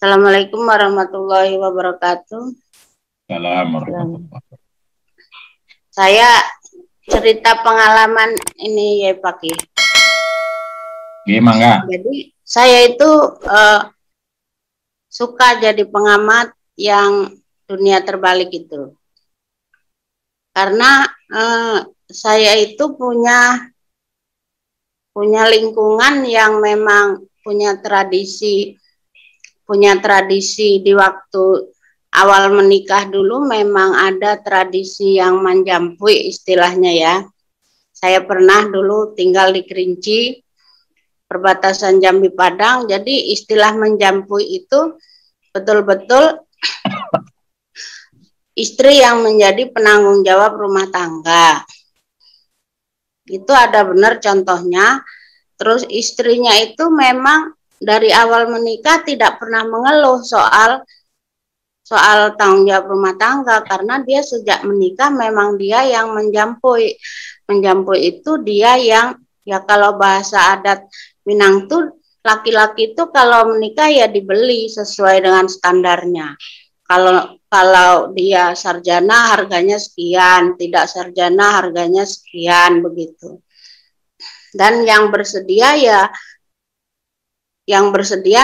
Assalamualaikum warahmatullahi wabarakatuh. Assalamualaikum. Saya cerita pengalaman ini ya Pak Ki. Gimana? Jadi saya itu suka jadi pengamat yang dunia terbalik itu. Karena saya itu punya lingkungan yang memang punya tradisi di waktu awal menikah dulu memang ada tradisi yang menjampui istilahnya ya. Saya pernah dulu tinggal di Kerinci, perbatasan Jambi Padang, jadi istilah menjampui itu betul-betul istri yang menjadi penanggung jawab rumah tangga. Itu ada benar contohnya. Terus istrinya itu memang dari awal menikah tidak pernah mengeluh soal tanggung jawab rumah tangga, karena dia sejak menikah memang dia yang menjampui. Menjampui itu dia yang, ya kalau bahasa adat Minang tuh laki-laki itu kalau menikah ya dibeli sesuai dengan standarnya. Kalau dia sarjana harganya sekian, tidak sarjana harganya sekian, begitu. Dan yang bersedia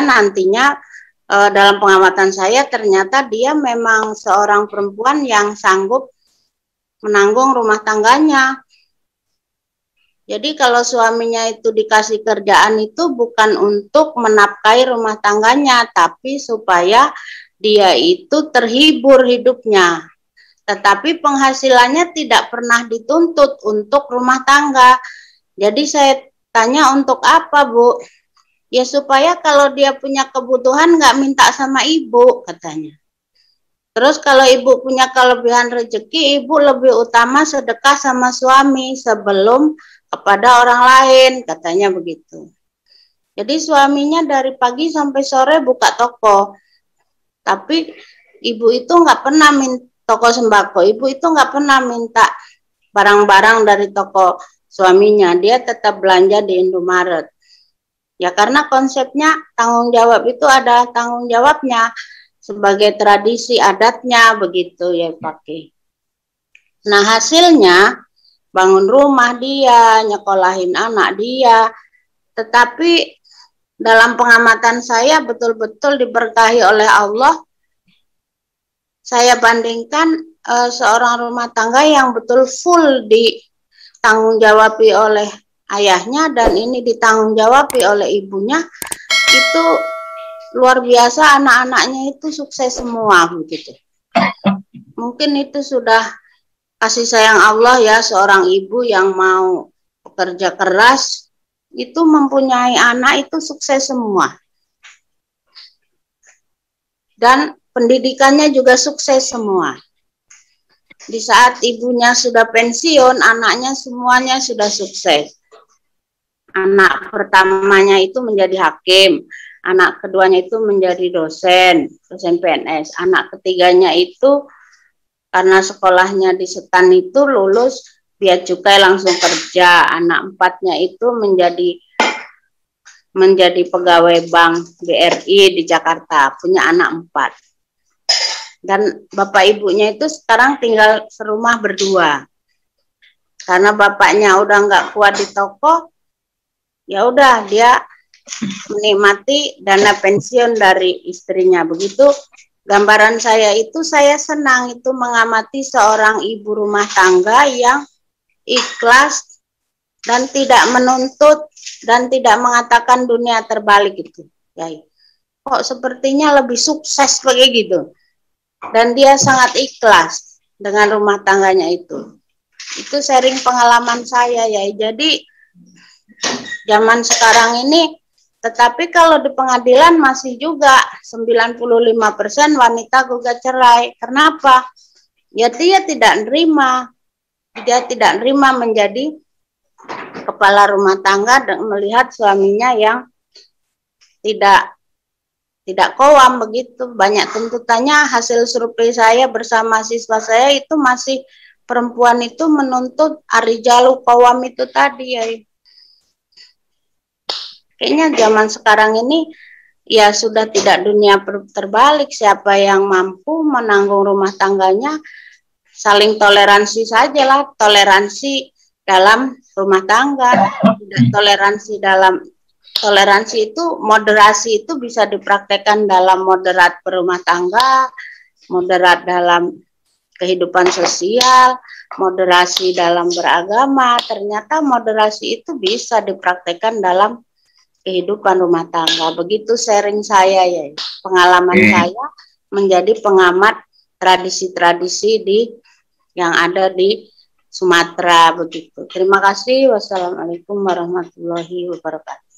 nantinya dalam pengamatan saya ternyata dia memang seorang perempuan yang sanggup menanggung rumah tangganya. Jadi kalau suaminya itu dikasih kerjaan itu bukan untuk menafkahi rumah tangganya, tapi supaya dia itu terhibur hidupnya. Tetapi penghasilannya tidak pernah dituntut untuk rumah tangga. Jadi saya tanya, untuk apa, Bu? Ya supaya kalau dia punya kebutuhan nggak minta sama ibu, katanya. Terus kalau ibu punya kelebihan rezeki, ibu lebih utama sedekah sama suami sebelum kepada orang lain, katanya begitu. Jadi suaminya dari pagi sampai sore buka toko. Tapi ibu itu nggak pernah minta toko sembako, ibu itu nggak pernah minta barang-barang dari toko suaminya, dia tetap belanja di Indomaret. Ya karena konsepnya tanggung jawab itu ada tanggung jawabnya sebagai tradisi adatnya begitu ya Pak. Nah hasilnya bangun rumah dia, nyekolahin anak dia, tetapi dalam pengamatan saya betul-betul diberkahi oleh Allah. Saya bandingkan seorang rumah tangga yang betul full ditanggung jawabi oleh ayahnya dan ini ditanggung jawabi oleh ibunya, itu luar biasa, anak-anaknya itu sukses semua begitu. Mungkin itu sudah kasih sayang Allah ya, seorang ibu yang mau bekerja keras itu mempunyai anak itu sukses semua. Dan pendidikannya juga sukses semua. Di saat ibunya sudah pensiun, anaknya semuanya sudah sukses. Anak pertamanya itu menjadi hakim, anak keduanya itu menjadi dosen PNS, anak ketiganya itu karena sekolahnya di Setan itu lulus bea cukai langsung kerja, anak empatnya itu menjadi pegawai bank BRI di Jakarta, punya anak 4. Dan bapak ibunya itu sekarang tinggal serumah berdua. Karena bapaknya udah nggak kuat di toko, ya udah dia menikmati dana pensiun dari istrinya. Begitu gambaran saya itu, saya senang itu mengamati seorang ibu rumah tangga yang ikhlas dan tidak menuntut dan tidak mengatakan dunia terbalik itu. Ya, kok sepertinya lebih sukses kayak gitu. Dan dia sangat ikhlas dengan rumah tangganya itu. Itu sharing pengalaman saya ya. Jadi zaman sekarang ini, tetapi kalau di pengadilan masih juga 95% wanita gugat cerai. Kenapa? Ya dia tidak nerima. Dia tidak nerima menjadi kepala rumah tangga dan melihat suaminya yang tidak kowam begitu. Banyak tuntutannya. Hasil survei saya bersama siswa saya itu masih perempuan itu menuntut arijalu kowam itu tadi ya. Kayaknya zaman sekarang ini ya sudah tidak dunia terbalik. Siapa yang mampu menanggung rumah tangganya, saling toleransi sajalah, toleransi dalam rumah tangga, tidak toleransi itu, moderasi itu bisa dipraktekkan dalam moderat berumah tangga, moderat dalam kehidupan sosial, moderasi dalam beragama. Ternyata moderasi itu bisa dipraktekkan dalam kehidupan rumah tangga. Begitu sharing saya ya, pengalaman saya menjadi pengamat tradisi-tradisi yang ada di Sumatera begitu. Terima kasih. Wassalamualaikum warahmatullahi wabarakatuh.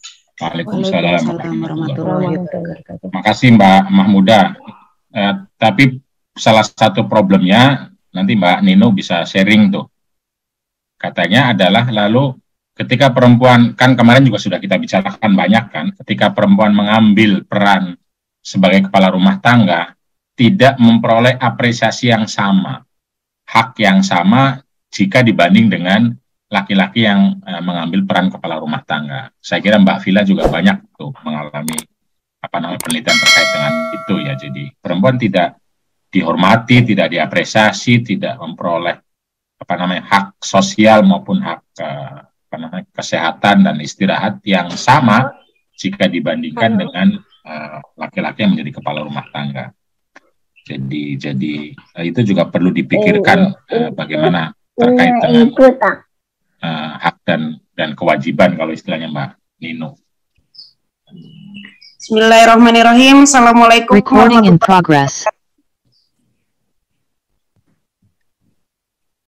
Waalaikumsalam warahmatullahi wabarakatuh. Terima kasih Mbak Mahmuda. Tapi salah satu problemnya nanti Mbak Nino bisa sharing tuh. Katanya adalah lalu ketika perempuan, kan kemarin juga sudah kita bicarakan banyak kan, ketika perempuan mengambil peran sebagai kepala rumah tangga, tidak memperoleh apresiasi yang sama, hak yang sama jika dibanding dengan laki-laki yang mengambil peran kepala rumah tangga. Saya kira Mbak Vila juga banyak tuh mengalami penelitian terkait dengan itu ya. Jadi perempuan tidak dihormati, tidak diapresiasi, tidak memperoleh hak sosial maupun hak kesehatan dan istirahat yang sama jika dibandingkan dengan laki-laki yang menjadi kepala rumah tangga. Jadi itu juga perlu dipikirkan bagaimana terkait dengan hak dan kewajiban kalau istilahnya Mbak Nino. Bismillahirrahmanirrahim. Assalamualaikum warahmatullahi wabarakatuh.